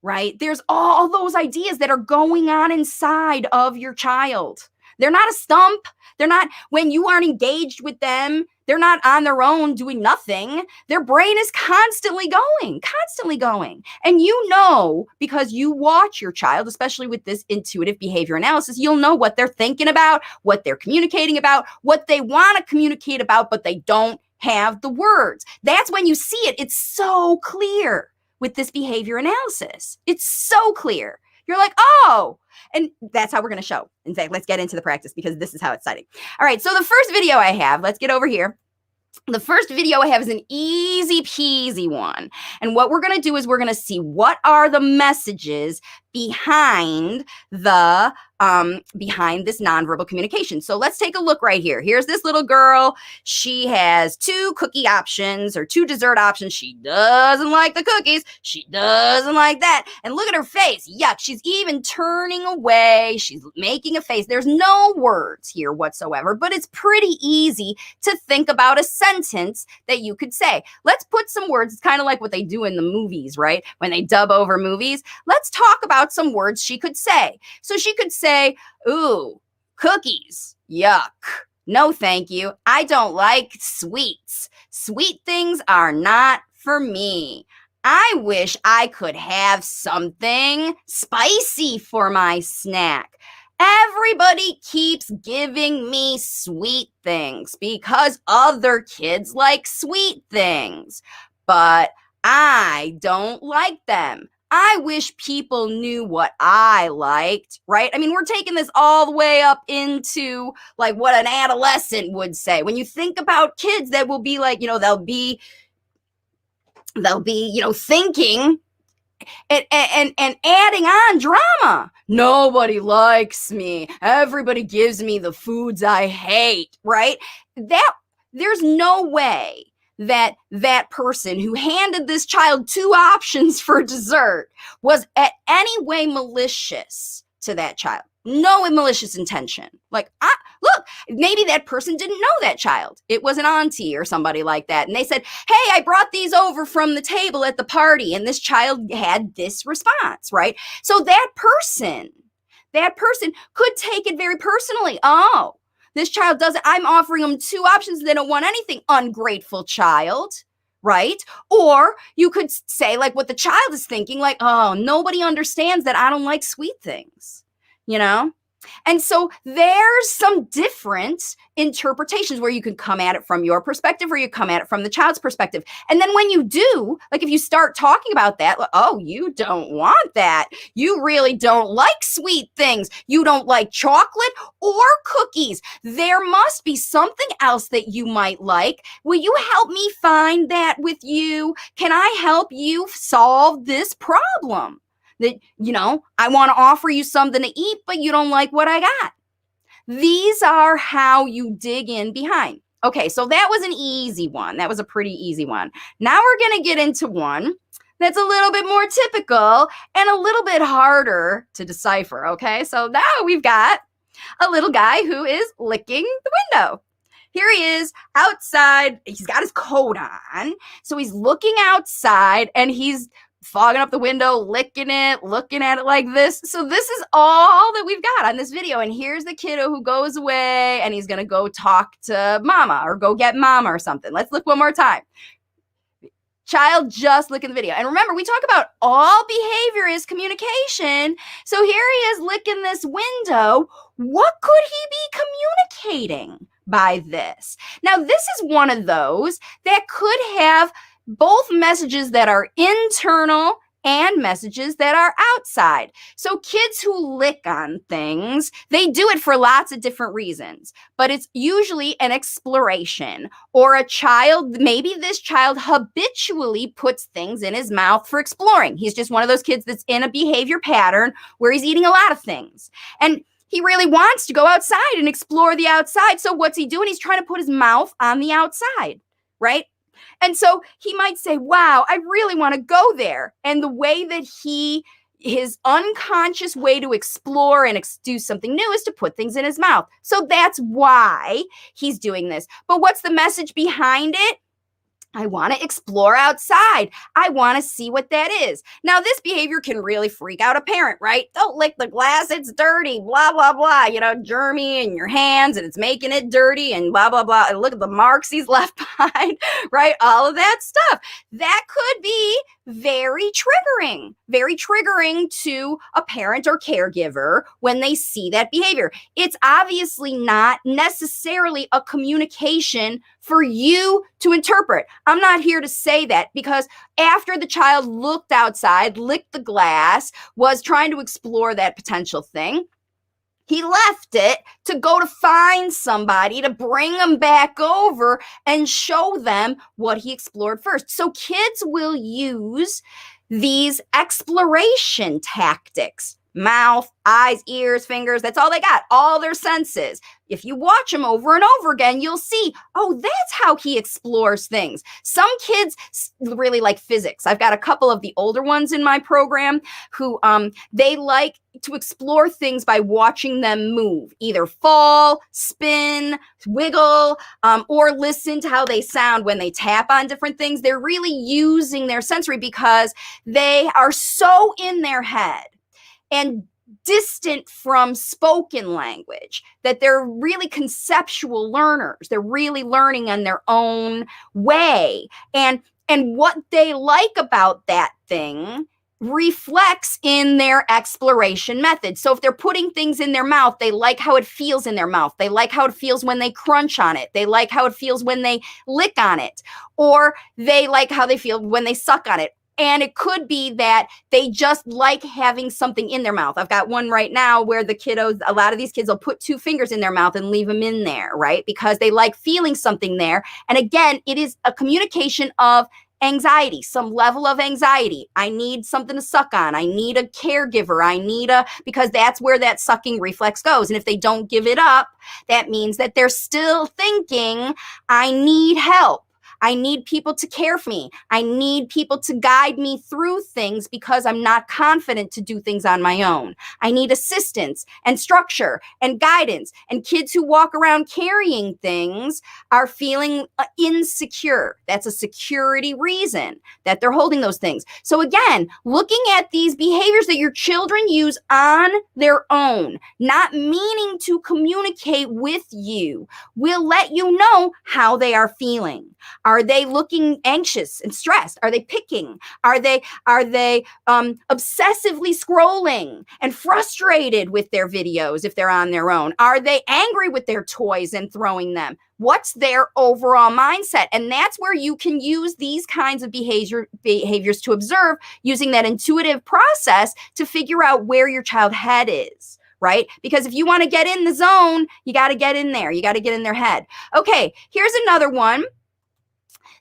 right? There's all those ideas that are going on inside of your child, They're not a stump. They're not, when you aren't engaged with them, they're not on their own doing nothing. Their brain is constantly going, constantly going. And you know, because you watch your child, especially with this intuitive behavior analysis, you'll know what they're thinking about, what they're communicating about, what they want to communicate about, but they don't have the words. That's when you see it. It's so clear with this behavior analysis. It's so clear. You're like, oh, and that's how we're going to show. In fact, let's get into the practice because this is how it's exciting. All right, so the first video I have, let's get over here. The first video I have is an easy peasy one. And what we're going to do is we're going to see what are the messages behind the behind this nonverbal communication. So let's take a look right here. Here's this little girl. She has 2 cookie options or 2 dessert options. She doesn't like the cookies. She doesn't like that. And look at her face. Yuck. She's even turning away. She's making a face. There's no words here whatsoever, but it's pretty easy to think about a sentence that you could say. Let's put some words. It's kind of like what they do in the movies, right? When they dub over movies. Let's talk about some words she could say. So she could say, ooh, cookies, yuck. No, thank you. I don't like sweets. Sweet things are not for me. I wish I could have something spicy for my snack. Everybody keeps giving me sweet things because other kids like sweet things, but I don't like them. I wish people knew what I liked, right? I mean, we're taking this all the way up into like what an adolescent would say. When you think about kids that will be like, they'll be, thinking and adding on drama. Nobody likes me. Everybody gives me the foods I hate, right? There's no way that person who handed this child 2 options for dessert was at any way malicious to that child. No malicious intention. Like, look, maybe that person didn't know that child. It was an auntie or somebody like that. And they said, hey, I brought these over from the table at the party. And this child had this response, right? So that person could take it very personally. Oh, this child doesn't, I'm offering them 2 options. They don't want anything. Ungrateful child, right? Or you could say like what the child is thinking, like, oh, nobody understands that I don't like sweet things, And so there's some different interpretations where you can come at it from your perspective or you come at it from the child's perspective. And then when you do, like if you start talking about that, like, oh, you don't want that. You really don't like sweet things. You don't like chocolate or cookies. There must be something else that you might like. Will you help me find that with you? Can I help you solve this problem? That, I want to offer you something to eat, but you don't like what I got. These are how you dig in behind. Okay, so that was an easy one. That was a pretty easy one. Now we're going to get into one that's a little bit more typical and a little bit harder to decipher, okay? So now we've got a little guy who is licking the window. Here he is outside. He's got his coat on. So he's looking outside and he's fogging up the window, licking it, looking at it like this. So this is all that we've got on this video. And here's the kiddo who goes away and he's going to go talk to mama or go get mama or something. Let's look one more time. Child just licking the video. And remember, we talk about all behavior is communication. So here he is licking this window. What could he be communicating by this? Now, this is one of those that could have both messages that are internal and messages that are outside. So kids who lick on things, they do it for lots of different reasons, but it's usually an exploration or a child. Maybe this child habitually puts things in his mouth for exploring. He's just one of those kids that's in a behavior pattern where he's eating a lot of things. And he really wants to go outside and explore the outside. So what's he doing? He's trying to put his mouth on the outside, right? And so he might say, wow, I really want to go there. And the way that his unconscious way to explore and do something new is to put things in his mouth. So that's why he's doing this. But what's the message behind it? I want to explore outside. I want to see what that is. Now, this behavior can really freak out a parent, right? Don't lick the glass. It's dirty, blah, blah, blah. Germy in your hands and it's making it dirty and blah, blah, blah. And look at the marks he's left behind, right? All of that stuff. That could be very triggering to a parent or caregiver when they see that behavior. It's obviously not necessarily a communication for you to interpret. I'm not here to say that, because after the child looked outside, licked the glass, was trying to explore that potential thing, he left it to go to find somebody to bring them back over and show them what he explored first. So kids will use these exploration tactics. Mouth, eyes, ears, fingers, that's all they got, all their senses. If you watch them over and over again, you'll see, oh, that's how he explores things. Some kids really like physics. I've got a couple of the older ones in my program who they like to explore things by watching them move, either fall, spin, wiggle, or listen to how they sound when they tap on different things. They're really using their sensory because they are so in their head and distant from spoken language that they're really conceptual learners. They're really learning in their own way. And what they like about that thing reflects in their exploration method. So if they're putting things in their mouth, they like how it feels in their mouth. They like how it feels when they crunch on it. They like how it feels when they lick on it, or they like how they feel when they suck on it. And it could be that they just like having something in their mouth. I've got one right now where the kiddos, a lot of these kids will put 2 fingers in their mouth and leave them in there, right? Because they like feeling something there. And again, it is a communication of anxiety, some level of anxiety. I need something to suck on. I need a caregiver. Because that's where that sucking reflex goes. And if they don't give it up, that means that they're still thinking, I need help. I need people to care for me. I need people to guide me through things because I'm not confident to do things on my own. I need assistance and structure and guidance. And kids who walk around carrying things are feeling insecure. That's a security reason that they're holding those things. So again, looking at these behaviors that your children use on their own, not meaning to communicate with you, will let you know how they are feeling. Are they looking anxious and stressed? Are they picking? Are they obsessively scrolling and frustrated with their videos if they're on their own? Are they angry with their toys and throwing them? What's their overall mindset? And that's where you can use these kinds of behaviors to observe, using that intuitive process to figure out where your child's head is. Right? Because if you want to get in the zone, you got to get in there. You got to get in their head. Okay, here's another one.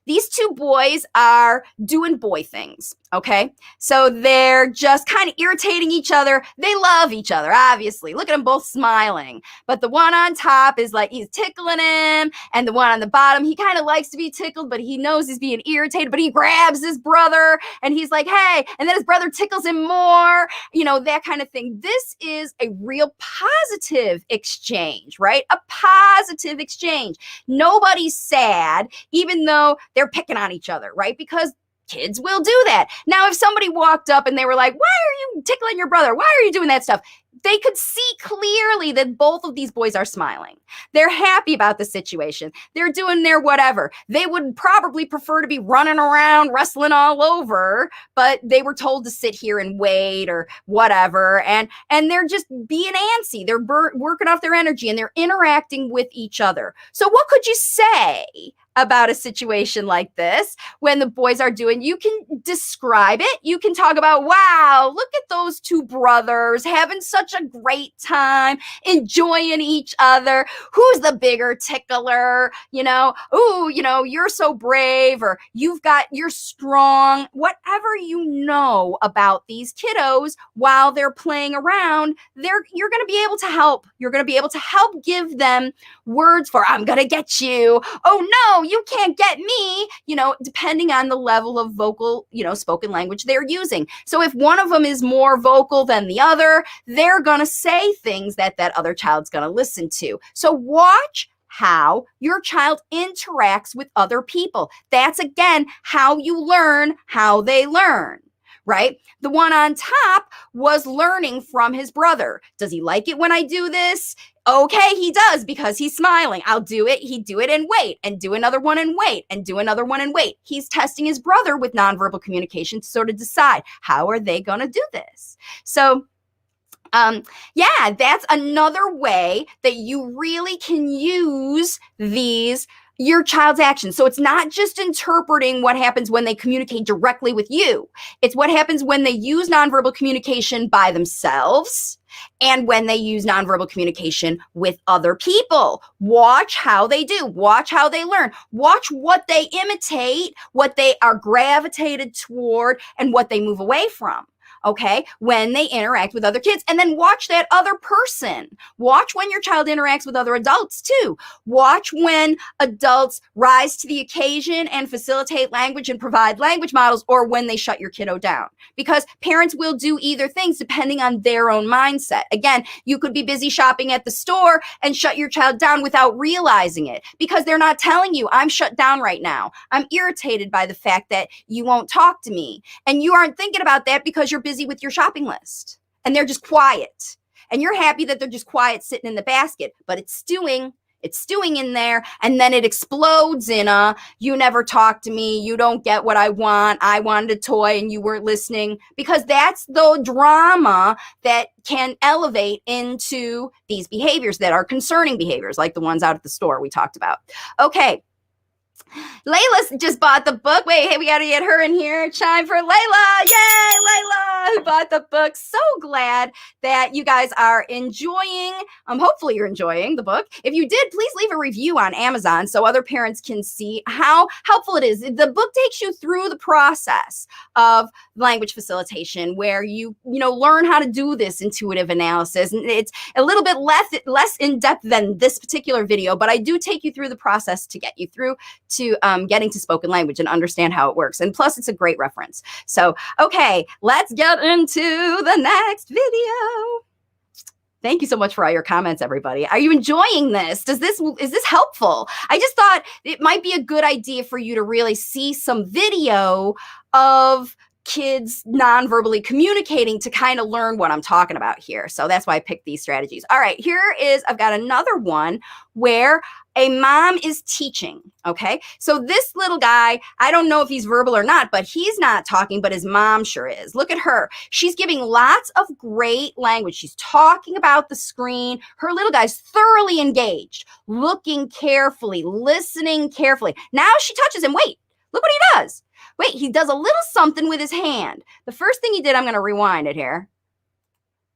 These 2 boys are doing boy things, okay? So they're just kind of irritating each other. They love each other, obviously. Look at them both smiling. But the one on top is like, he's tickling him. And the one on the bottom, he kind of likes to be tickled, but he knows he's being irritated. But he grabs his brother and he's like, hey. And then his brother tickles him more, that kind of thing. This is a real positive exchange, right? A positive exchange. Nobody's sad, even though they're picking on each other, right? Because kids will do that. Now, if somebody walked up and they were like, why are you tickling your brother? Why are you doing that stuff? They could see clearly that both of these boys are smiling. They're happy about the situation. They're doing their whatever. They would probably prefer to be running around, wrestling all over, but they were told to sit here and wait or whatever. And they're just being antsy. They're working off their energy and they're interacting with each other. So what could you say about a situation like this when the boys are doing? You can describe it. You can talk about, wow, look at those 2 brothers having such a great time, enjoying each other. Who's the bigger tickler? Ooh, you're so brave, or you're strong. Whatever you know about these kiddos while they're playing around, you're going to be able to help. You're going to be able to help give them words for, I'm going to get you. Oh no, you can't get me, depending on the level of vocal, spoken language they're using. So if one of them is more vocal than the other, they're going to say things that other child's going to listen to. So watch how your child interacts with other people. That's, again, how you learn how they learn, right? The one on top was learning from his brother. Does he like it when I do this? Okay, he does, because he's smiling. I'll do it. He'd do it and wait, and do another one and wait, and do another one and wait. He's testing his brother with nonverbal communication to sort of decide, how are they going to do this? So yeah, that's another way that you really can use your child's actions. So it's not just interpreting what happens when they communicate directly with you. It's what happens when they use nonverbal communication by themselves and when they use nonverbal communication with other people. Watch how they do. Watch how they learn. Watch what they imitate, what they are gravitated toward, and what they move away from. Okay, when they interact with other kids, and then watch that other person. Watch when your child interacts with other adults too. Watch when adults rise to the occasion and facilitate language and provide language models, or when they shut your kiddo down. Because parents will do either things depending on their own mindset. Again, you could be busy shopping at the store and shut your child down without realizing it, because they're not telling you, I'm shut down right now. I'm irritated by the fact that you won't talk to me. And you aren't thinking about that because you're busy with your shopping list, and they're just quiet, and you're happy that they're just quiet sitting in the basket, but it's stewing in there, and then it explodes in you never talk to me, you don't get what I wanted a toy and you weren't listening, because that's the drama that can elevate into these behaviors that are concerning behaviors, like the ones out at the store we talked about. Okay. Layla just bought the book. Wait, hey, we got to get her in here. Chime for Layla. Yay, Layla, who bought the book. So glad that you guys are enjoying. Hopefully you're enjoying the book. If you did, please leave a review on Amazon so other parents can see how helpful it is. The book takes you through the process of language facilitation, where you learn how to do this intuitive analysis. And it's a little bit less in depth than this particular video, but I do take you through the process to get you through to getting to spoken language and understand how it works. And plus, it's a great reference. So, okay, let's get into the next video. Thank you so much for all your comments, everybody. Are you enjoying this? Is this helpful? I just thought it might be a good idea for you to really see some video of kids non-verbally communicating to kind of learn what I'm talking about here. So that's why I picked these strategies. All right, I've got another one where a mom is teaching, okay? So this little guy, I don't know if he's verbal or not, but he's not talking, but his mom sure is. Look at her. She's giving lots of great language. She's talking about the screen. Her little guy's thoroughly engaged, looking carefully, listening carefully. Now she touches him. Wait, look what he does. Wait, he does a little something with his hand. The first thing he did, I'm going to rewind it here.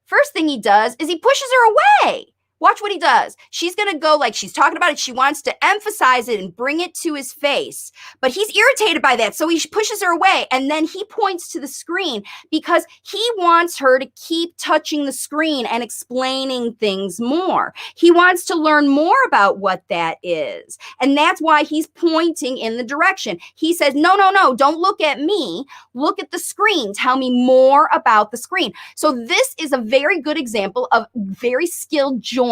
First thing he does is he pushes her away. Watch what he does. She's going to go like she's talking about it. She wants to emphasize it and bring it to his face. But he's irritated by that. So he pushes her away. And then he points to the screen because he wants her to keep touching the screen and explaining things more. He wants to learn more about what that is. And that's why he's pointing in the direction. He says, no, don't look at me. Look at the screen. Tell me more about the screen. So this is a very good example of very skilled joint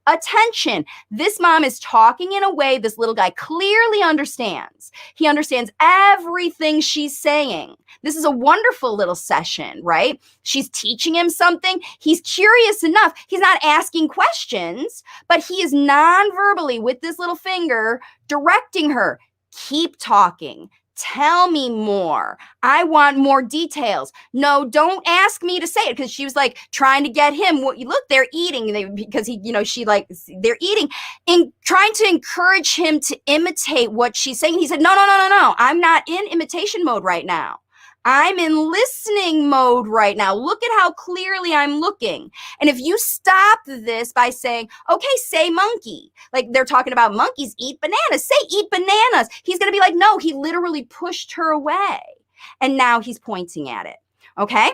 attention. This mom is talking in a way this little guy clearly understands. He understands everything she's saying. This is a wonderful little session, right? She's teaching him something. He's curious enough. He's not asking questions, but he is non-verbally with this little finger directing her. Keep talking. Tell me more. I want more details. No, don't ask me to say it, because she was like trying to get him. Look, they're eating because they're eating and trying to encourage him to imitate what she's saying. He said, no. I'm not in imitation mode right now. I'm in listening mode right now. Look at how clearly I'm looking. And if you stop this by saying, okay, say monkey, like they're talking about monkeys eat bananas, say eat bananas. He's going to be like, no, he literally pushed her away. And now he's pointing at it. Okay.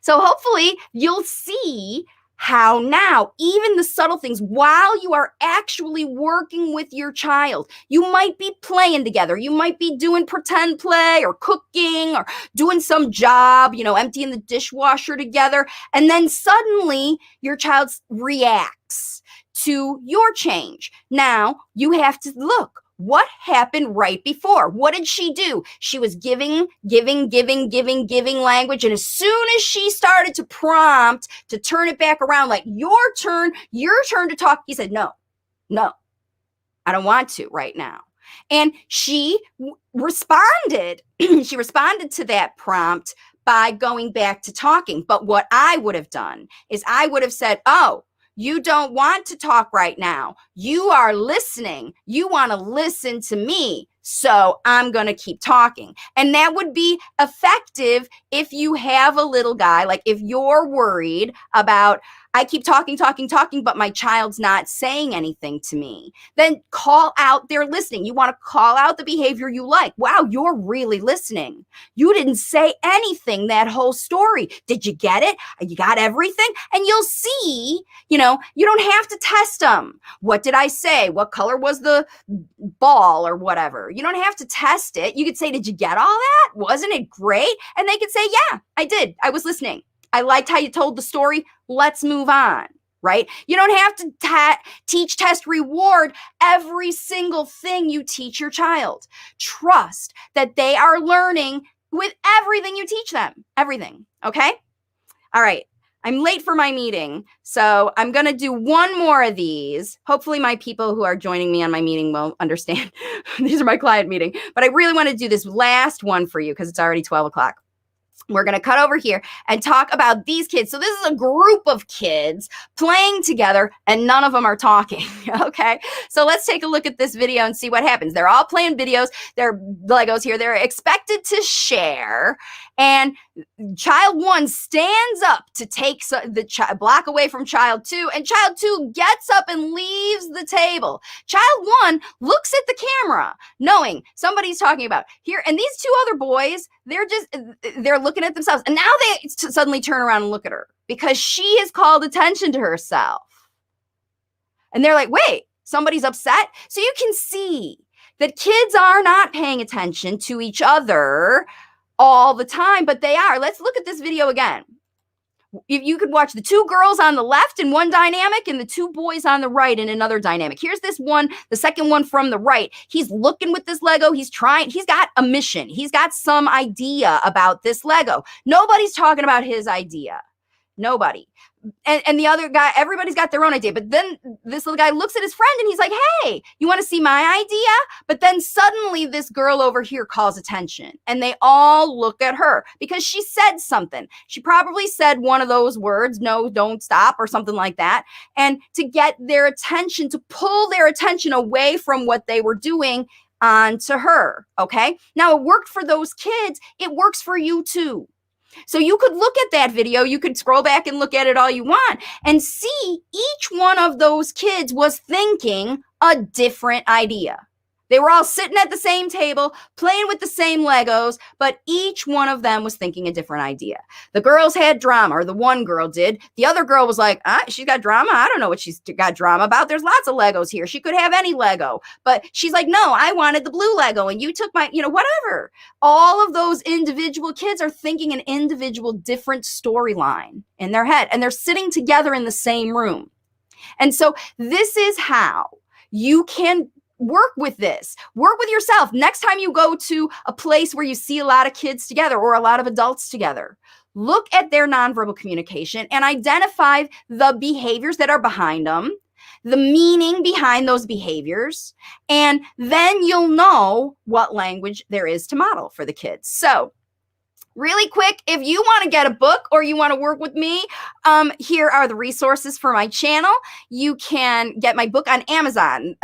So hopefully you'll see how now, even the subtle things, while you are actually working with your child, you might be playing together. You might be doing pretend play or cooking or doing some job, emptying the dishwasher together. And then suddenly your child reacts to your change. Now you have to look. What happened right before? What did she do? She was giving language. And as soon as she started to prompt to turn it back around, like your turn to talk, he said, no, I don't want to right now. And she responded. She responded to that prompt by going back to talking. But what I would have done is I would have said, oh, you don't want to talk right now. You are listening. You want to listen to me. So I'm going to keep talking. And that would be effective if you have a little guy, like if you're worried about, I keep talking, but my child's not saying anything to me, then call out their listening. You want to call out the behavior you like. Wow, you're really listening. You didn't say anything that whole story. Did you get it? You got everything? And you'll see, you don't have to test them. What did I say? What color was the ball or whatever? You don't have to test it. You could say, did you get all that? Wasn't it great? And they could say, yeah, I did. I was listening. I liked how you told the story. Let's move on, right? You don't have to teach, test, reward every single thing you teach your child. Trust that they are learning with everything you teach them. Everything, okay? All right. I'm late for my meeting, so I'm going to do one more of these. Hopefully my people who are joining me on my meeting will understand. These are my client meeting. But I really want to do this last one for you because it's already 12 o'clock. We're going to cut over here and talk about these kids. So this is a group of kids playing together and none of them are talking. Okay. So let's take a look at this video and see what happens. They're all playing videos. They're Legos here. They're expected to share. And child one stands up to take the block away from child two. And child two gets up and leaves the table. Child one looks at the camera knowing somebody's talking about here. And these two other boys, they're looking at themselves. And now they suddenly turn around and look at her because she has called attention to herself. And they're like, wait, somebody's upset. So you can see that kids are not paying attention to each other all the time, but they are. Let's look at this video again. If you could watch the two girls on the left in one dynamic and the two boys on the right in another dynamic. Here's this one, the second one from the right. He's looking with this Lego. He's got a mission. He's got some idea about this Lego. Nobody's talking about his idea. Nobody. And the other guy, everybody's got their own idea. But then this little guy looks at his friend and he's like, hey, you want to see my idea? But then suddenly this girl over here calls attention and they all look at her because she said something. She probably said one of those words, no, don't stop or something like that. And to get their attention, to pull their attention away from what they were doing onto her. Okay. Now it worked for those kids. It works for you too. So you could look at that video, you could scroll back and look at it all you want and see each one of those kids was thinking a different idea. They were all sitting at the same table, playing with the same Legos, but each one of them was thinking a different idea. The girls had drama, or the one girl did. The other girl was like, she's got drama. I don't know what she's got drama about. There's lots of Legos here. She could have any Lego. But she's like, no, I wanted the blue Lego and you took my, whatever. All of those individual kids are thinking an individual different storyline in their head. And they're sitting together in the same room. And so this is how you can work with this. Work with yourself. Next time you go to a place where you see a lot of kids together or a lot of adults together, look at their nonverbal communication and identify the behaviors that are behind them, the meaning behind those behaviors, and then you'll know what language there is to model for the kids. So really quick, if you want to get a book or you want to work with me, here are the resources for my channel. You can get my book on Amazon.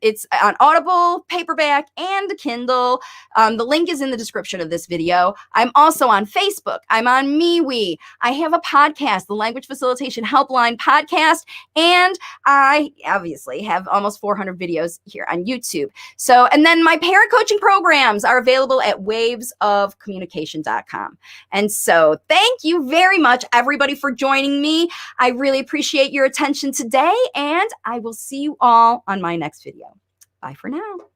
It's on Audible, paperback, and Kindle. The link is in the description of this video. I'm also on Facebook. I'm on MeWe. I have a podcast, the Language Facilitation Helpline podcast, and I obviously have almost 400 videos here on YouTube. So, and then my parent coaching programs are available at wavesofcommunication.com. And so thank you very much, everybody, for joining me. I really appreciate your attention today, and I will see you all on my next video. Bye for now.